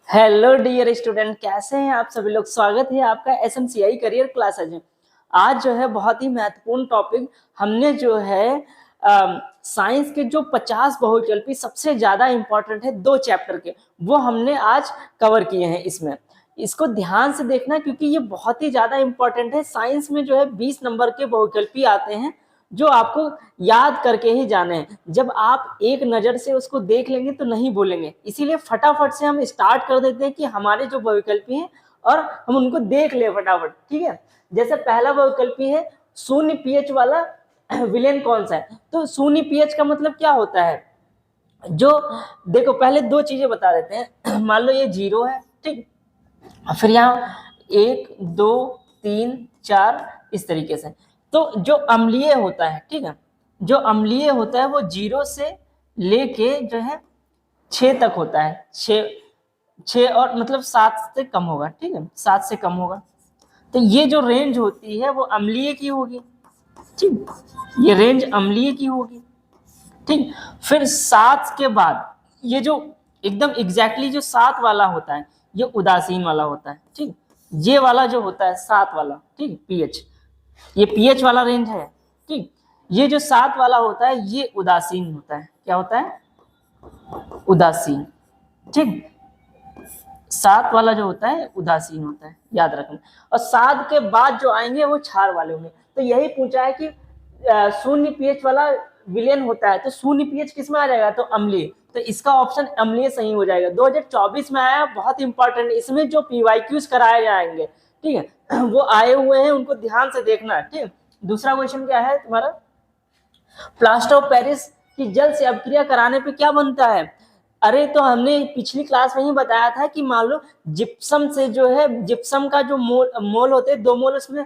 Hello dear student, कैसे हैं आप सभी लोग। स्वागत है आपका एसएमसीआई करियर क्लासेज में। आज जो है बहुत ही महत्वपूर्ण टॉपिक हमने जो है साइंस के जो 50 बहुविकल्पी सबसे ज्यादा इंपॉर्टेंट है दो चैप्टर के, वो हमने आज कवर किए हैं। इसमें इसको ध्यान से देखना क्योंकि ये बहुत ही ज्यादा इंपॉर्टेंट है। साइंस में जो है 20 नंबर के बहुविकल्पी आते हैं जो आपको याद करके ही जाने हैं। जब आप एक नजर से उसको देख लेंगे तो नहीं बोलेंगे, इसीलिए फटाफट से हम स्टार्ट कर देते हैं कि हमारे जो बहुविकल्पी हैं और हम उनको देख ले फटाफट। ठीक है, जैसे पहला बहुविकल्पी है शून्य पीएच वाला विलेन कौन सा है। तो शून्य पीएच का मतलब क्या होता है, जो देखो पहले दो चीजें बता देते हैं। मान लो ये 0 है, ठीक, फिर यहाँ 1 2 3 4 इस तरीके से। तो जो अम्लीय होता है, ठीक है, जो अम्लीय होता है वो 0 से लेके जो है 6 तक होता है। 6 और मतलब 7 से कम होगा, ठीक है, 7 से कम होगा। तो ये जो रेंज होती है वो अम्लीय की होगी, ठीक, ये रेंज अम्लीय की होगी, ठीक। फिर 7 के बाद ये जो एकदम एग्जैक्टली जो 7 वाला होता है ये उदासीन वाला होता है, ठीक। ये वाला जो होता है 7 वाला, ठीक, पीएच, ये पीएच वाला रेंज है, ठीक। ये जो 7 वाला होता है ये उदासीन होता है। क्या होता है? उदासीन, ठीक। 7 वाला जो होता है उदासीन होता है, याद रखना। और 7 के बाद जो आएंगे वो क्षार वाले होंगे। तो यही पूछा है कि शून्य पीएच वाला विलेन होता है तो शून्य पीएच किस में आ जाएगा, तो अम्लीय। तो इसका ऑप्शन अम्लीय सही हो जाएगा। 2024 में आया, बहुत इंपॉर्टेंट। इसमें जो पीवाईक्यूज कराए जाएंगे, ठीक है, वो आए हुए हैं, उनको ध्यान से देखना, ठीक। दूसरा क्वेश्चन क्या है तुम्हारा, प्लास्टर ऑफ पेरिस की जल से अपक्रिया कराने पे क्या बनता है। अरे तो हमने पिछली क्लास में ही बताया था कि मान लो जिप्सम से जो है, जिप्सम का जो मोल होते हैं 2 मोल उसमें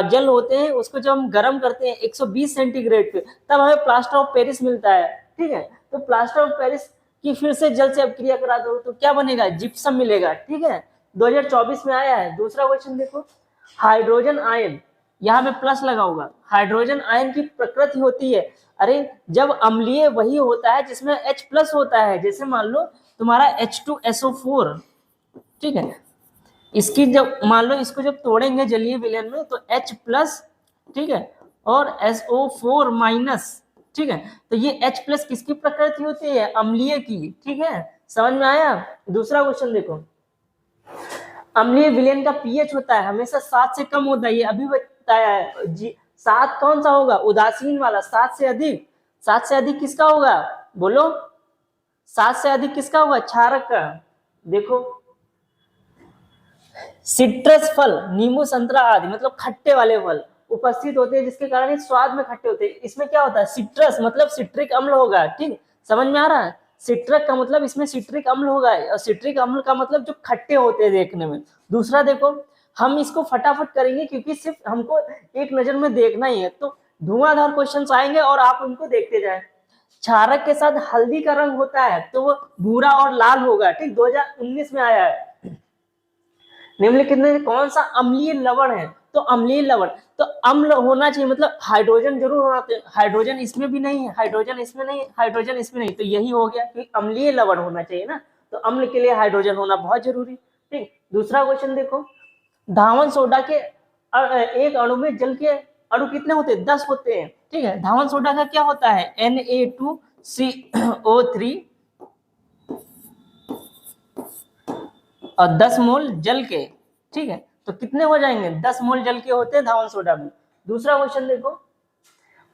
जल होते हैं, उसको जब हम गर्म करते हैं 120 सेंटीग्रेड पे तब हमें प्लास्टर ऑफ पेरिस मिलता है, ठीक है। तो प्लास्टर ऑफ पेरिस की फिर से जल से अपक्रिया करा दो तो क्या बनेगा, जिप्सम मिलेगा, ठीक है। 2024 में आया है। दूसरा क्वेश्चन देखो, हाइड्रोजन आयन, यहाँ में प्लस लगा होगा। हाइड्रोजन आयन की प्रकृति होती है, अरे जब अम्लीय वही होता है जिसमें H प्लस होता है। जैसे मान लो तुम्हारा H2SO4, ठीक है, इसकी जब मान लो इसको जब तोड़ेंगे जलीय विलयन में तो H प्लस, ठीक है, और SO4 माइनस, ठीक है। तो ये H प्लस किसकी प्रकृति होती है, अम्लीय की, ठीक है। समझ में आया। दूसरा क्वेश्चन देखो, अम्लीय विलेन का पीएच होता है हमेशा 7 से कम होता है, ये अभी बताया है जी। 7 कौन सा होगा, उदासीन वाला। 7 से अधिक, 7 से अधिक किसका होगा, बोलो, 7 से अधिक किसका होगा, क्षारक का। देखो सिट्रस फल, नींबू संतरा आदि मतलब खट्टे वाले फल उपस्थित होते हैं जिसके कारण स्वाद में खट्टे होते हैं। इसमें क्या होता है, सिट्रस मतलब सिट्रिक अम्ल होगा, ठीक। समझ में आ रहा है, सिट्रक का मतलब इसमें सिट्रिक अम्ल होगा, और सिट्रिक अम्ल का मतलब जो खट्टे होते हैं देखने में। दूसरा देखो, हम इसको फटाफट करेंगे क्योंकि सिर्फ हमको एक नजर में देखना ही है, तो धुआंधार क्वेश्चन आएंगे और आप उनको देखते जाए। क्षारक के साथ हल्दी का रंग होता है तो वो भूरा और लाल होगा, ठीक। 2019 में आया है। निम्नलिखित में कौन सा अम्लीय लवण है, तो अम्लीय लवण, तो अम्ल होना चाहिए मतलब हाइड्रोजन जरूर होना चाहिए। हाइड्रोजन इसमें भी नहीं है, हाइड्रोजन इसमें नहीं, हाइड्रोजन इसमें नहीं, तो यही हो गया कि अम्लीय लवण होना चाहिए ना। तो अम्ल के लिए हाइड्रोजन होना बहुत जरूरी, ठीक। दूसरा क्वेश्चन देखो, धावन सोडा के एक अणु में जल के अणु कितने होते हैं, 10 होते हैं, ठीक है। धावन सोडा का क्या होता है, Na2CO3 और 10 मोल जल के, ठीक है। तो कितने हो जाएंगे, 10 मोल जल के होते हैं धावन सोडा में। दूसरा क्वेश्चन देखो,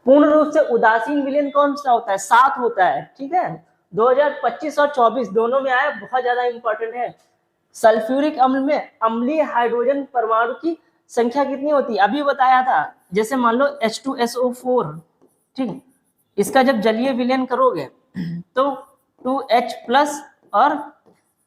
पूर्ण रूप से उदासीन विलेन कौन सा होता है, 7 होता है, ठीक है। 2025 और 24 दोनों में आया, बहुत ज्यादा इंपॉर्टेंट है। सल्फ्यूरिक अम्ल में अम्लीय हाइड्रोजन परमाणु की संख्या कितनी होती है, अभी बताया था। जैसे मान लो H2SO4, ठीक, इसका जब जलीय विलयन करोगे तो 2H प्लस और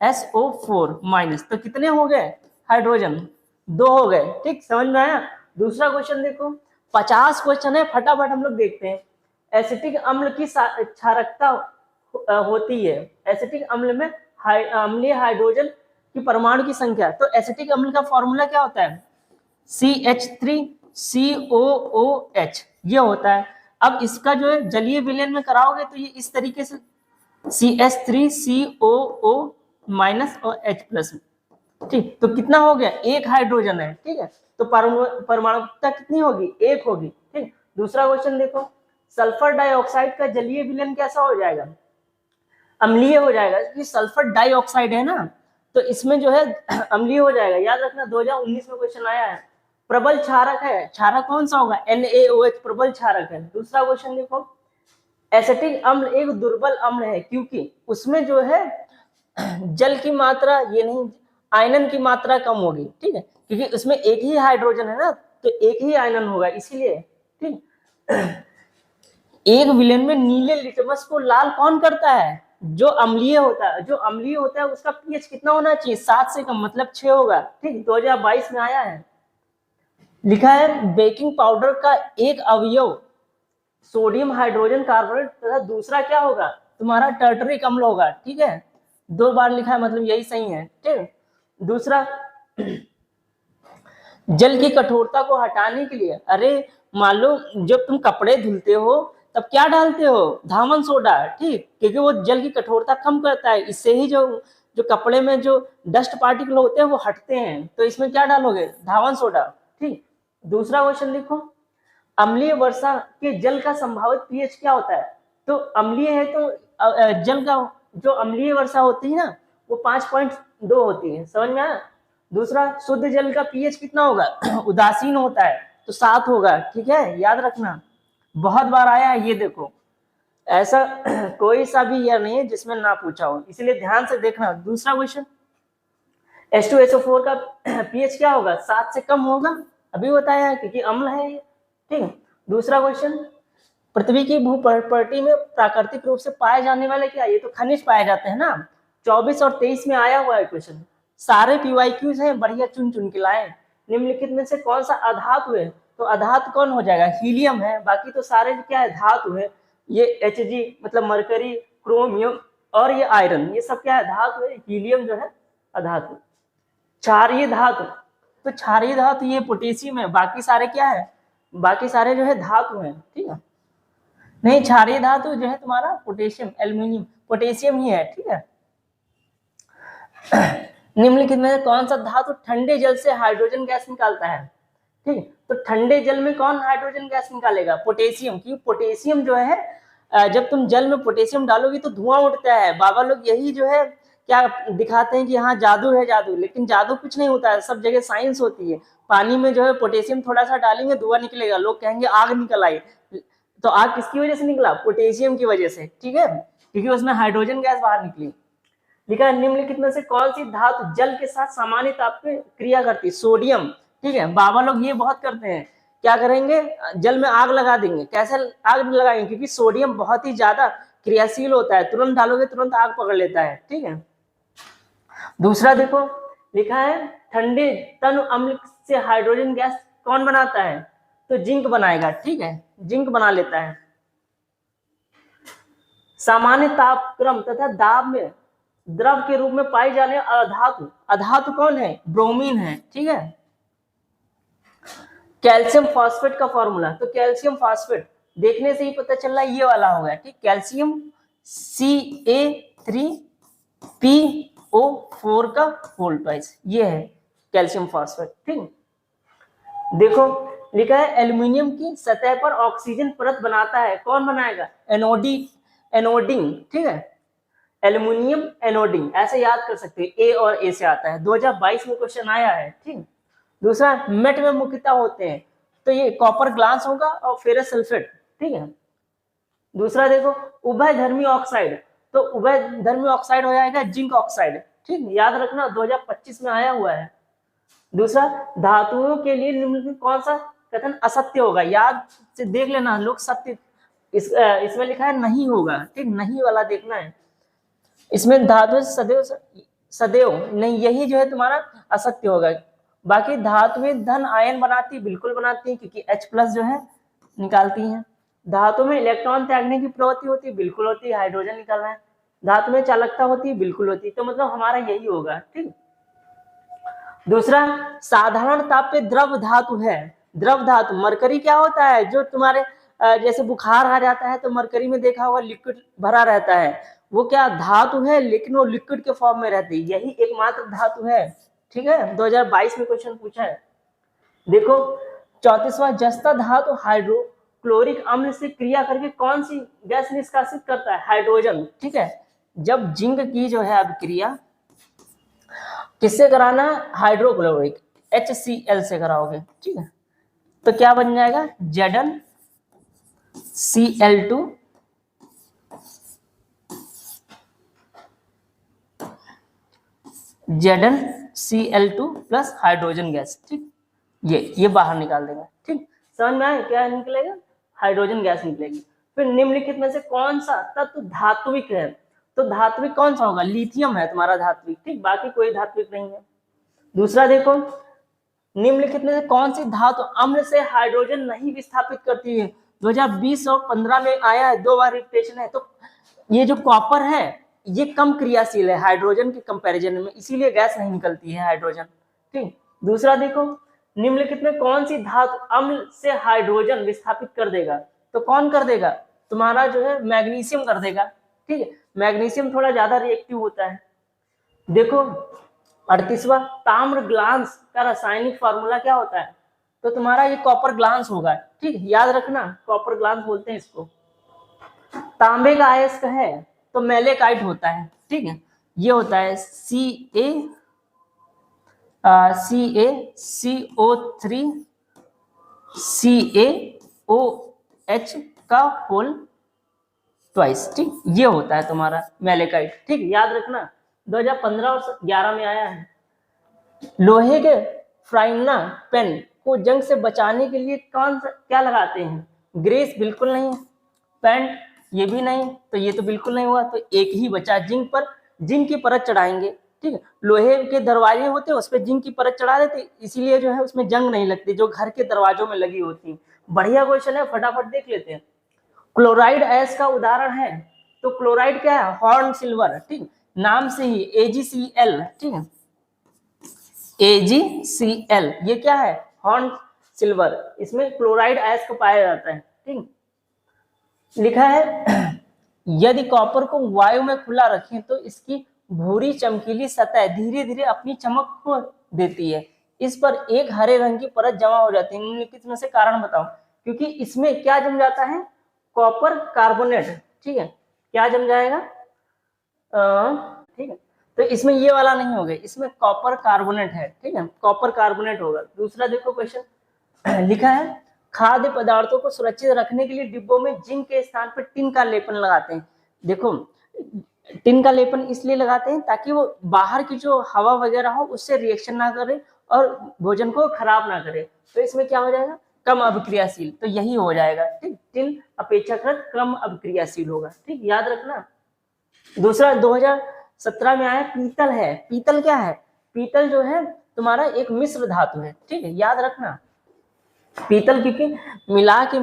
SO4 माइनस, तो कितने हो गए हाइड्रोजन, 2 हो गए, ठीक। समझ में आया। दूसरा क्वेश्चन देखो, 50 क्वेश्चन है, फटाफट हम लोग देखते हैं। एसिटिक अम्ल की क्षारकता होती है, एसिटिक अम्ल में अम्लीय हाइड्रोजन की परमाणु की संख्या। तो एसिटिक अम्ल का फॉर्मूला क्या होता है, CH3COOH, ये होता है। अब इसका जो है जलीय विलयन में कराओगे तो ये इस तरीके से CH3COO माइनस और H प्लस। ठीक, तो कितना हो गया, एक हाइड्रोजन है। ठीक है, तो परमाणुकता कितनी होगी, एक होगी। ठीक, दूसरा क्वेश्चन देखो, सल्फर डाइऑक्साइड का जलीय विलयन कैसा हो जाएगा, अम्लीय हो जाएगा, क्योंकि सल्फर डाइऑक्साइड है ना, तो इसमें जो है अम्लीय हो जाएगा। याद रखना 2019 में क्वेश्चन आया है। प्रबल क्षारक है, क्षारक कौन सा होगा, NaOH प्रबल क्षारक है। दूसरा क्वेश्चन देखो, एसिटिक अम्ल एक दुर्बल अम्ल है क्योंकि उसमें जो है जल की मात्रा, ये नहीं, आयनन की मात्रा कम होगी। ठीक है, क्योंकि उसमें एक ही हाइड्रोजन है ना, तो एक ही आयनन होगा इसीलिए। ठीक, एक विलेन में नीले लिटमस को लाल कौन करता है, जो अम्लीय होता है। जो अम्लीय होता है उसका पीएच कितना होना चाहिए, 7 से कम, मतलब 6 होगा। ठीक, 2022 में आया है। लिखा है बेकिंग पाउडर का एक अवयव सोडियम हाइड्रोजन कार्बोनेट तथा दूसरा क्या होगा, तुम्हारा टर्टरिक अम्ल होगा। ठीक है, 2 बार लिखा है, मतलब यही सही है। ठीक, दूसरा, जल की कठोरता को हटाने के लिए, अरे मान लो जब तुम कपड़े धुलते हो तब क्या डालते हो, धावन सोडा। ठीक, क्योंकि वो जल की कठोरता कम करता है, इससे ही जो जो कपड़े में जो डस्ट पार्टिकल होते हैं वो हटते हैं, तो इसमें क्या डालोगे, धावन सोडा। ठीक, दूसरा क्वेश्चन देखो, अम्लीय वर्षा के जल का संभावित पीएच क्या होता है, तो अम्लीय है तो जल का जो अम्लीय वर्षा होती है ना वो 5.2 होती है, समझ में आया। दूसरा, शुद्ध जल का पीएच कितना होगा उदासीन होता है, तो 7 होगा। ठीक है, याद रखना, बहुत बार आया है ये, देखो ऐसा कोई सा भी ईयर नहीं है जिसमें ना पूछा हो, इसलिए ध्यान से देखना। दूसरा क्वेश्चन, H2SO4 का पीएच क्या होगा, 7 से कम होगा, अभी बताया है क्योंकि अम्ल है ये। ठीक, दूसरा क्वेश्चन, पृथ्वी की भूप्रकृति में प्राकृतिक रूप से पाए जाने वाले क्या, ये तो खनिज पाए जाते हैं ना, 24 और 23 में आया हुआ है क्वेश्चन। सारे PYQs हैं, बढ़िया चुन चुन के लाए। निम्नलिखित में से कौन सा अधातु है, तो अधातु कौन हो जाएगा, हीलियम है, बाकी तो सारे क्या है, धातु है। ये Hg मतलब मरकरी, क्रोमियम और ये आयरन, ये सब क्या है, धातु है। हीलियम जो है अधातु। क्षारीय धातु, तो क्षारीय धातु ये पोटेशियम है, बाकी सारे क्या है, बाकी सारे जो है धातु है। ठीक है, नहीं, क्षारीय धातु जो है तुम्हारा पोटेशियम, एल्यूमिनियम, पोटेशियम ही है। ठीक है, निम्नलिखित में कौन सा धातु ठंडे जल से हाइड्रोजन गैस निकालता है। ठीक, तो ठंडे जल में कौन हाइड्रोजन गैस निकालेगा, पोटेशियम, क्योंकि पोटेशियम जो है जब तुम जल में पोटेशियम डालोगी तो धुआं उठता है। बाबा लोग यही जो है क्या दिखाते हैं कि हाँ जादू है, जादू, लेकिन जादू कुछ नहीं होता है, सब जगह साइंस होती है। पानी में जो है पोटेशियम थोड़ा सा डालेंगे धुआं निकलेगा, लोग कहेंगे आग निकल आई, तो आग किसकी वजह से निकला, पोटेशियम की वजह से। ठीक है, क्योंकि उसमें हाइड्रोजन गैस बाहर निकली। लिखा है निम्नलिखित में से कौन सी धातु जल के साथ सामान्य ताप पे क्रिया करती है, सोडियम। ठीक है, बाबा लोग ये बहुत करते हैं, क्या करेंगे, जल में आग लगा देंगे। कैसे आग लगाएंगे, क्योंकि सोडियम बहुत ही ज्यादा क्रियाशील होता है, तुरंत डालोगे तुरंत आग पकड़ लेता है। ठीक है, दूसरा देखो, लिखा है ठंडे तनु अम्ल से हाइड्रोजन गैस कौन बनाता है, तो जिंक बनाएगा। ठीक है, जिंक बना लेता है। सामान्य तापक्रम तथा दाब में द्रव के रूप में पाई जाने अधातु, अधातु कौन है, ब्रोमीन है। ठीक है, कैल्शियम फॉस्फेट का फॉर्मूला, तो कैल्शियम फॉस्फेट देखने से ही पता चल रहा है ये वाला होगा। ठीक, कैल्शियम CaPO4 का होल ट्वाइस, ये है कैल्शियम फॉस्फेट। ठीक, देखो लिखा है एल्यूमिनियम की सतह पर ऑक्सीजन परत बनाता है, कौन बनाएगा, एनोडिंग। ठीक है, एल्यूमिनियम एनोडिंग, ऐसे याद कर सकते हैं, ए और ए से आता है, 2022 में क्वेश्चन आया है। ठीक, दूसरा, मेट में मुख्यतः होते हैं, तो ये कॉपर ग्लास होगा और फेरस सल्फेट। ठीक है, दूसरा देखो, उभयधर्मी ऑक्साइड, तो उभयधर्मी ऑक्साइड हो जाएगा जिंक ऑक्साइड। ठीक, याद रखना 2025 में आया हुआ है। दूसरा, धातुओं के लिए निम्नलिखित कौन सा कथन असत्य होगा, याद से देख लेना लोग, सत्य इसमें लिखा है नहीं होगा। ठीक, नहीं वाला देखना है, इसमें धातु सदैव नहीं, यही जो है तुम्हारा असत्य होगा। बाकी धातुएं धन आयन बनाती, बिल्कुल बनाती है, क्योंकि H+ जो है निकालती हैं। धातु में इलेक्ट्रॉन त्यागने की प्रवृत्ति होती है, बिल्कुल होती है, हाइड्रोजन निकल रहा है। धातु में चालकता होती है, बिल्कुल होती है, तो मतलब हमारा यही होगा। ठीक, दूसरा, साधारण ताप पे द्रव धातु है, द्रव धातु मरकरी क्या होता है, जो तुम्हारे जैसे बुखार आ जाता है तो मरकरी में देखा होगा लिक्विड भरा रहता है, वो क्या धातु है, लेकिन वो लिक्विड के फॉर्म में रहती है, यही एकमात्र धातु है। ठीक है, 2022 में क्वेश्चन पूछा है। देखो 34वां, जस्ता धातु हाइड्रोक्लोरिक अम्ल से क्रिया करके कौन सी गैस निष्कासित करता है? हाइड्रोजन। ठीक है, जब जिंक की जो है अभिक्रिया किससे कराना है? हाइड्रोक्लोरिक HCl से कराओगे। ठीक है, तो क्या बन जाएगा? ZnCl2 ZnCl2 plus hydrogen gas. ठीक, ये बाहर निकाल देगा। ठीक, समझ में आया? क्या निकलेगा? हाइड्रोजन गैस निकलेगी। फिर निम्नलिखित में से कौन सा तत्व धात्विक है? तो धात्विक कौन सा होगा? लिथियम है तुम्हारा धात्विक। ठीक, बाकी कोई धात्विक नहीं है। दूसरा देखो, निम्नलिखित में से कौन सी धातु अम्ल से हाइड्रोजन नहीं विस्थापित करती है? 2020 और 15 में आया है, 2 बार रिपीटेशन है। तो ये जो कॉपर है ये कम क्रियाशील है हाइड्रोजन के कंपैरिजन में, इसीलिए गैस नहीं निकलती है हाइड्रोजन। ठीक, दूसरा देखो, निम्नलिखित में कौन सी धातु अम्ल से हाइड्रोजन विस्थापित कर देगा? तो कौन कर देगा? तुम्हारा जो है मैग्नीशियम कर देगा। ठीक है, मैग्नीशियम थोड़ा ज्यादा रिएक्टिव होता है। देखो 38वां, ताम्र ग्लांस का रासायनिक फार्मूला क्या होता है? तो तुम्हारा ये कॉपर ग्लांस होगा। ठीक, याद रखना, कॉपर ग्लांस बोलते हैं इसको। तांबे का अयस्क है तो मेलेकाइट होता है। ठीक है, ये होता है CaCO3 CaOH का होल ट्वाइस। ठीक, ये होता है तुम्हारा मेलेकाइट। ठीक, याद रखना, 2015 और 11 में आया है। लोहे के फ्राइना पेन को जंग से बचाने के लिए कौन सा क्या लगाते हैं? ग्रेस बिल्कुल नहीं, पेंट ये भी नहीं, तो ये तो बिल्कुल नहीं हुआ। तो एक ही बचा, जिंक की परत चढ़ाएंगे। ठीक है, लोहे के दरवाजे होते हैं उस पर जिंक की परत चढ़ा देते, इसीलिए जो है उसमें जंग नहीं लगती, जो घर के दरवाजों में लगी होती। बढ़िया क्वेश्चन है, फटाफट देख लेते हैं। क्लोराइड अयस्क का उदाहरण है, तो क्लोराइड क्या है? Horn silver. ठीक, नाम से ही AgCl। ठीक है, AgCl ये क्या है? हॉर्न सिल्वर, इसमें क्लोराइड अयस्क पाया जाता है। ठीक, लिखा है यदि कॉपर को वायु में खुला रखें तो इसकी भूरी चमकीली सतह धीरे धीरे अपनी चमक खो देती है, इस पर एक हरे रंग की परत जमा हो जाती है। निम्नलिखित में से कारण बताओ। क्योंकि इसमें क्या जम जाता है? Copper carbonate. ठीक है, क्या जम जाएगा? ठीक है, तो इसमें ये वाला नहीं होगा, इसमें कॉपर कार्बोनेट है। ठीक है, कॉपर कार्बोनेट होगा। दूसरा देखो क्वेश्चन लिखा है, खाद्य पदार्थों को सुरक्षित रखने के लिए डिब्बों में जिंक के स्थान पर टिन का लेपन लगाते हैं। देखो टिन का लेपन इसलिए लगाते हैं ताकि वो बाहर की जो हवा वगैरह हो उससे रिएक्शन ना करे और भोजन को खराब ना करे। तो इसमें क्या हो जाएगा? कम अभिक्रियाशील, तो यही हो जाएगा। ठीक, टिन अपेक्षाकृत कम अभिक्रियाशील होगा। ठीक, याद रखना। दूसरा 2017 में आया, पीतल है। पीतल क्या है? पीतल जो है तुम्हारा एक मिश्र धातु है। ठीक है, याद रखना, पीतल क्योंकि मिला के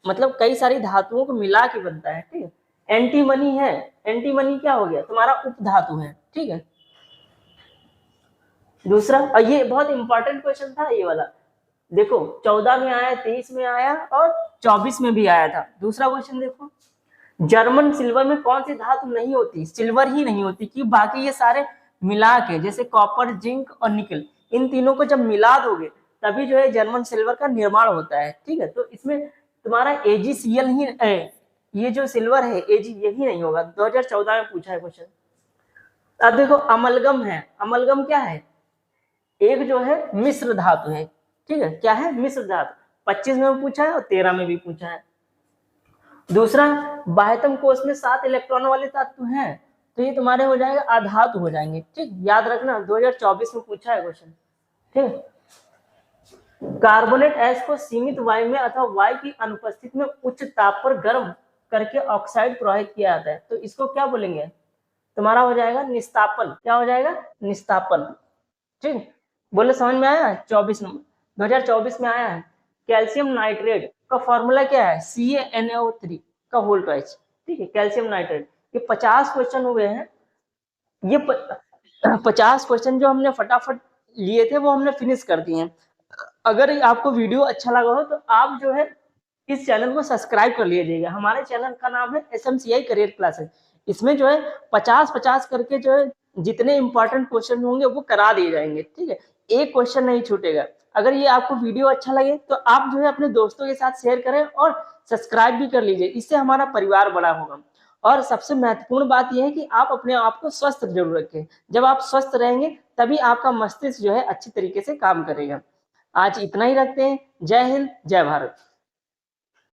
मतलब कई सारी धातुओं को मिला के बनता है। ठीक है, एंटीमनी है। एंटीमनी क्या हो गया? तुम्हारा उपधातु है। ठीक है, दूसरा, और ये बहुत इंपॉर्टेंट क्वेश्चन था ये वाला। देखो 14 में आया, 23 में आया और 24 में भी आया था। दूसरा क्वेश्चन देखो, जर्मन सिल्वर में कौन सी धातु नहीं होती? सिल्वर ही नहीं होती, कि बाकी ये सारे मिला के, जैसे कॉपर, जिंक और निकल, इन तीनों को जब मिला दोगे तभी जो है जर्मन सिल्वर का निर्माण होता है। ठीक है, तो इसमें तुम्हारा AgCl ही ये जो सिल्वर है Ag यही नहीं होगा। 2014 में पूछा है क्वेश्चन। अब देखो अमलगम है। अमलगम क्या है? एक जो है मिश्र धातु है। ठीक है, क्या है? मिश्र धातु। 25 में पूछा है और 13 में भी पूछा है। दूसरा, बाह्यतम कोश में 7 इलेक्ट्रॉन वाले तत्व हैं, तो ये तुम्हारे हो जाएगा अधातु हो जाएंगे। ठीक, याद रखना, 2024 में पूछा है क्वेश्चन। ठीक, कार्बोनेट अयस्क को सीमित वायु में अथवा वायु की अनुपस्थिति में उच्च ताप पर गर्म करके ऑक्साइड प्रवाहित किया जाता है, तो इसको क्या बोलेंगे? तुम्हारा हो जाएगा निस्तापन। क्या हो जाएगा? निस्तापन। ठीक, बोले समझ में आया? 2024 में आया है। कैल्शियम नाइट्रेट का फॉर्मूला क्या है? CaNO3 का होल ट्वाइस। ठीक है, कैल्शियम नाइट्रेट। ये 50 क्वेश्चन हुए हैं। ये 50 क्वेश्चन जो हमने फटाफट लिए थे वो हमने फिनिश कर दिए हैं। अगर आपको वीडियो अच्छा लगा हो तो आप जो है इस चैनल को सब्सक्राइब कर लीजिएगा। हमारे चैनल का नाम है SMCI करियर क्लासेस। इसमें जो है 50-50 करके जो है जितने इंपॉर्टेंट क्वेश्चन होंगे वो करा दिए जाएंगे, ठीक है। एक क्वेश्चन नहीं छूटेगा। अगर ये आपको वीडियो अच्छा लगे तो आप जो है अपने दोस्तों के साथ शेयर करें और सब्सक्राइब भी कर लीजिए, इससे हमारा परिवार बड़ा होगा। और सबसे महत्वपूर्ण बात यह है कि आप अपने आप को स्वस्थ जरूर रखें। जब आप स्वस्थ रहेंगे तभी आपका मस्तिष्क जो है अच्छी तरीके से काम करेगा। आज इतना ही रखते हैं। जय हिंद, जय भारत।